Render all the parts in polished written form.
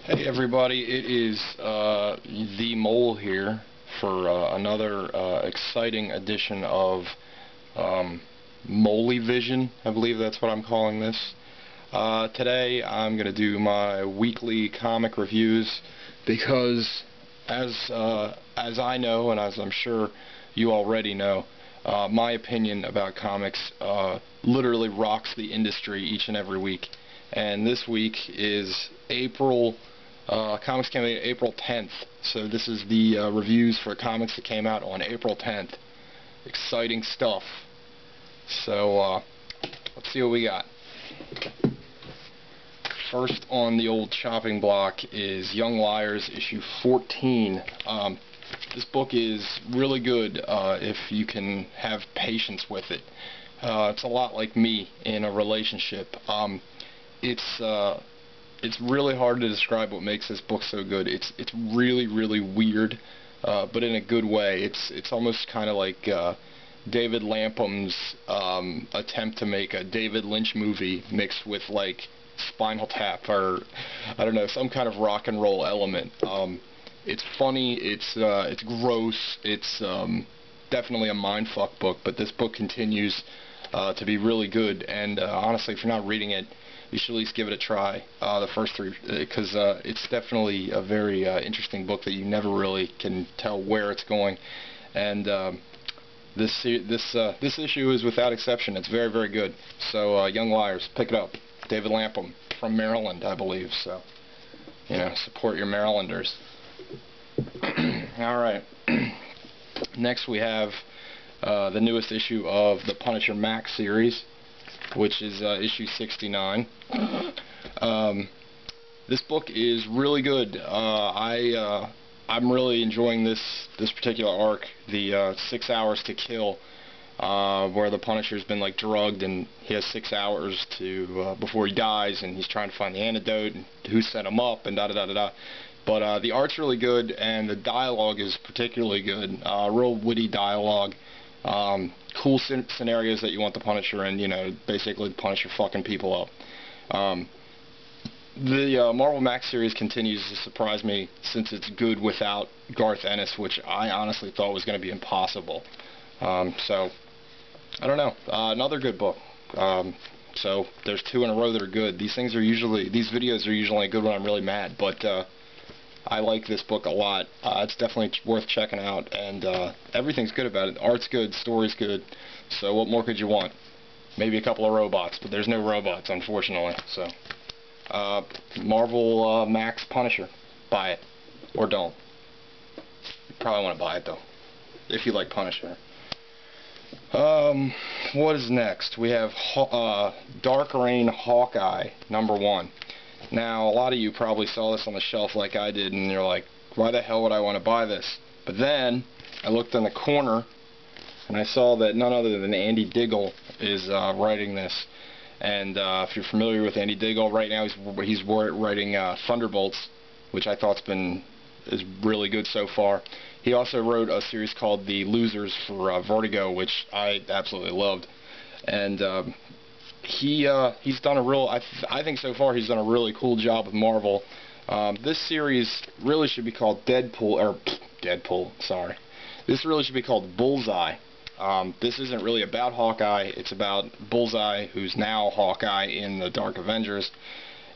Hey everybody, it is the Mole here for another exciting edition of Moley Vision. I believe that's what I'm calling this. Today I'm going to do my weekly comic reviews because as I know, and as I'm sure you already know, my opinion about comics literally rocks the industry each and every week. And this week is comics came out April 10th, so this is the reviews for comics that came out on April 10th. Exciting stuff. So let's see what we got. First on the old chopping block is Young Liars issue 14. This book is really good if you can have patience with it. It's a lot like me in a relationship. It's really hard to describe what makes this book so good. It's really weird, but in a good way. It's almost kind of like David Lapham's attempt to make a David Lynch movie mixed with like Spinal Tap or I don't know, some kind of rock and roll element. It's funny. It's gross. It's definitely a mindfuck book. But this book continues to be really good. And honestly, if you're not reading it, you should at least give it a try, the first three, because it's definitely a very interesting book that you never really can tell where it's going. And this issue is without exception. It's very good. So Young Liars, pick it up. David Lapham from Maryland, I believe. So support your Marylanders. All right. Next we have the newest issue of the Punisher Max series, which is issue 69. This book is really good. I'm really enjoying this particular arc, the 6 Hours to Kill, where the Punisher's been like drugged and he has 6 hours to before he dies, and he's trying to find the antidote and who set him up and da. But the art's really good and the dialogue is particularly good. Real witty dialogue. Cool scenarios that you want the Punisher in, basically the Punisher fucking people up. The Marvel Max series continues to surprise me since it's good without Garth Ennis, which I honestly thought was going to be impossible. So, I don't know. Another good book. So, there's 2 in a row that are good. These videos are usually good when I'm really mad, but I like this book a lot. It's definitely worth checking out, and everything's good about it. Art's good, story's good, so what more could you want? Maybe a couple of robots, but there's no robots, unfortunately. So, Marvel Max Punisher. Buy it. Or don't. You probably want to buy it, though, if you like Punisher. What is next? We have Dark Reign Hawkeye, #1. Now, a lot of you probably saw this on the shelf like I did, and you're like, why the hell would I want to buy this? But then, I looked in the corner, and I saw that none other than Andy Diggle is writing this. And if you're familiar with Andy Diggle, right now he's writing Thunderbolts, which I thought's is really good so far. He also wrote a series called The Losers for Vertigo, which I absolutely loved. And he's done I think so far he's done a really cool job with Marvel. This series really should be called Deadpool, sorry. This really should be called Bullseye. This isn't really about Hawkeye, it's about Bullseye, who's now Hawkeye in the Dark Avengers.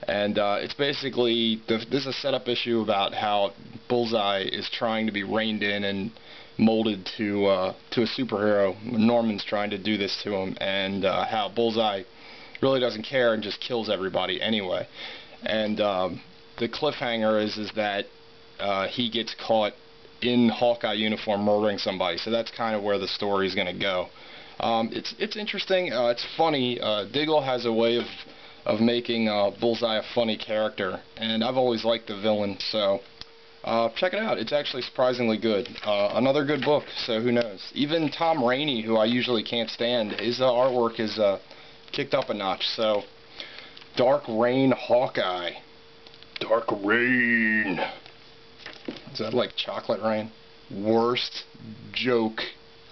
And it's basically, this is a setup issue about how Bullseye is trying to be reined in and molded to a superhero. Norman's trying to do this to him, and how Bullseye really doesn't care and just kills everybody anyway. And the cliffhanger is that he gets caught in Hawkeye uniform murdering somebody. So that's kind of where the story's going to go. It's interesting. It's funny. Diggle has a way of making Bullseye a funny character, and I've always liked the villain. So check it out. It's actually surprisingly good. Another good book. So who knows? Even Tom Rainey, who I usually can't stand, his artwork is kicked up a notch. So Dark Reign Hawkeye. Dark Reign. Is that like chocolate rain? Worst joke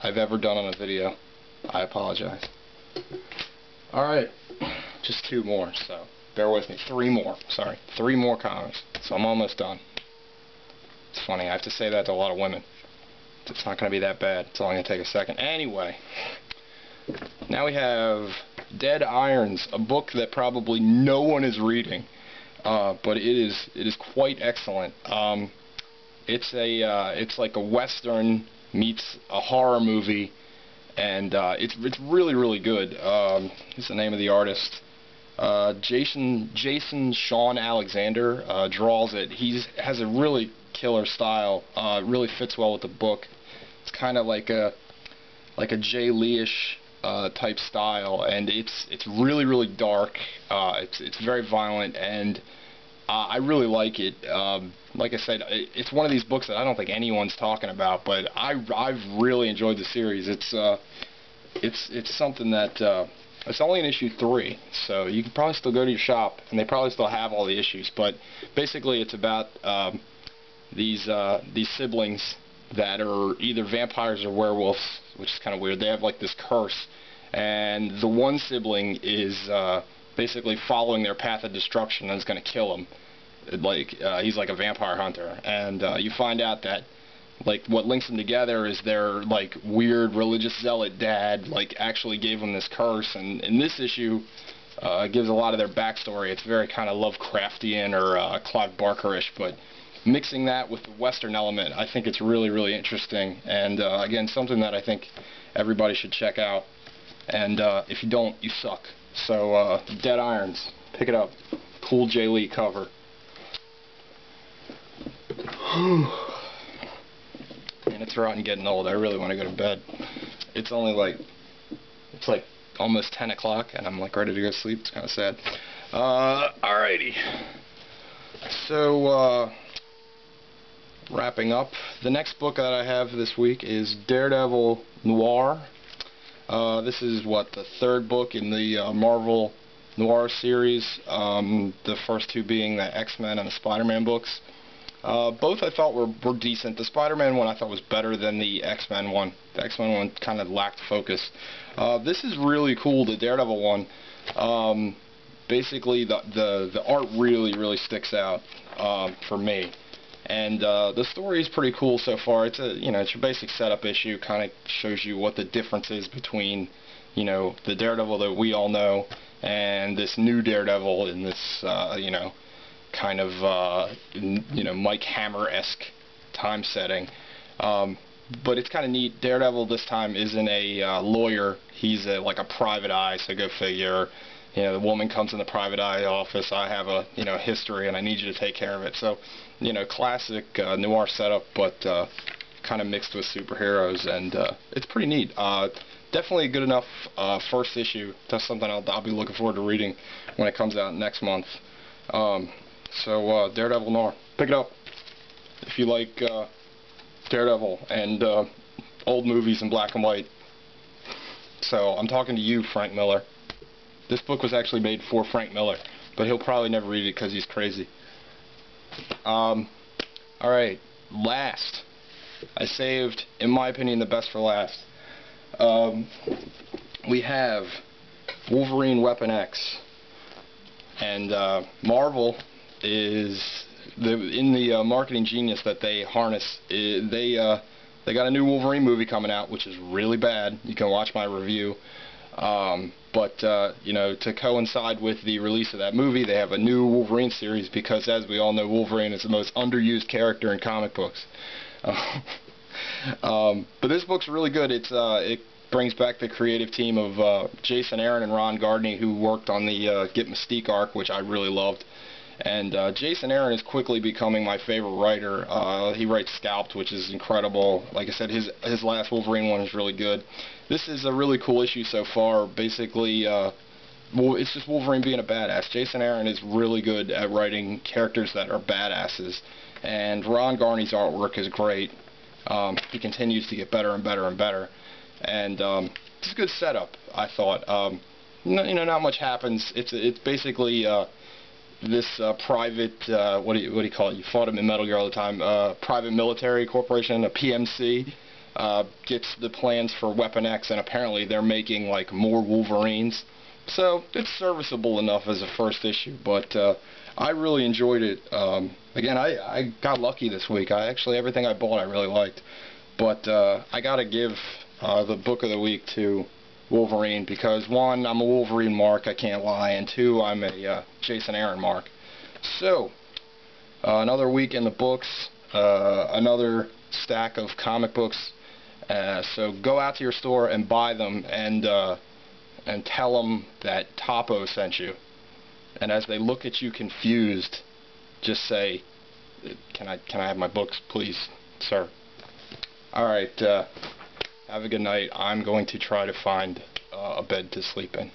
I've ever done on a video. I apologize. Alright, just 2 more, so bear with me, 3 more, sorry, 3 more comics, so I'm almost done. It's funny, I have to say that to a lot of women. It's not going to be that bad, it's only going to take a second. Anyway, now we have Dead Irons, a book that probably no one is reading, but it is quite excellent. It's like a Western meets a horror movie, and it's really, really good. What's the name of the artist? Jason Sean Alexander draws it. He has a really killer style. It really fits well with the book. It's kind of like a Jay Lee-ish type style, and it's really, really dark. It's very violent, and I really like it. Like I said, it's one of these books that I don't think anyone's talking about, but I've really enjoyed the series. It's something that it's only in issue 3, so you can probably still go to your shop, and they probably still have all the issues. But basically, it's about these siblings that are either vampires or werewolves, which is kind of weird. They have like this curse, and the one sibling is basically following their path of destruction and is going to kill them. He's like a vampire hunter, and you find out that like what links them together is their like weird religious zealot dad like actually gave them this curse, and in this issue gives a lot of their backstory. It's very kind of Lovecraftian or Clive Barker-ish, but mixing that with the Western element, I think it's really, really interesting, and again, something that I think everybody should check out, and if you don't, you suck. So Dead Irons, pick it up. Cool Jay Lee cover. And it's rotten getting old. I really want to go to bed. It's only like, it's like almost 10 o'clock, and I'm like ready to go to sleep. It's kind of sad. Alrighty. So, wrapping up, the next book that I have this week is Daredevil Noir. This is what, the 3rd book in the Marvel Noir series, the first 2 being the X-Men and the Spider-Man books. Both I thought were decent. The Spider-Man one I thought was better than the X-Men one. The X-Men one kind of lacked focus. This is really cool, the Daredevil one. Basically, the art really, really sticks out for me. And the story is pretty cool so far. It's it's your basic setup issue. Kind of shows you what the difference is between, the Daredevil that we all know and this new Daredevil in this, kind of, Mike Hammer-esque time setting. But it's kind of neat. Daredevil this time isn't a lawyer. He's like a private eye, so go figure. The woman comes in the private eye office. I have a, history, and I need you to take care of it. So, classic noir setup, but kind of mixed with superheroes, and it's pretty neat. Definitely a good enough first issue. That's something I'll be looking forward to reading when it comes out next month. So Daredevil Noir, pick it up if you like Daredevil and old movies in black and white. So I'm talking to you, Frank Miller. This book was actually made for Frank Miller, but he'll probably never read it because he's crazy. Alright, last. I saved, in my opinion, the best for last. We have Wolverine Weapon X. And Marvel is, in the marketing genius that they harness, they got a new Wolverine movie coming out, which is really bad. You can watch my review. But to coincide with the release of that movie, they have a new Wolverine series because, as we all know, Wolverine is the most underused character in comic books. But this book's really good. It brings back the creative team of Jason Aaron and Ron Gardner, who worked on the Get Mystique arc, which I really loved. And Jason Aaron is quickly becoming my favorite writer. He writes Scalped, which is incredible. Like I said, his last Wolverine one is really good. This is a really cool issue so far. Basically, it's just Wolverine being a badass. Jason Aaron is really good at writing characters that are badasses. And Ron Garney's artwork is great. He continues to get better and better and better. And it's a good setup, I thought. Not much happens. It's basically this private, what do you call it? You fought him in Metal Gear all the time. Private military corporation, a PMC, gets the plans for Weapon X, and apparently they're making like more Wolverines. So it's serviceable enough as a first issue, but I really enjoyed it. Again, I got lucky this week. Everything I bought I really liked. But I gotta give the book of the week to Wolverine because, one, I'm a Wolverine mark, I can't lie, and two, I'm a Jason Aaron mark. So, another week in the books, another stack of comic books. So go out to your store and buy them, and tell them that Topo sent you. And as they look at you confused, just say, can I have my books, please, sir? Alright, have a good night. I'm going to try to find a bed to sleep in.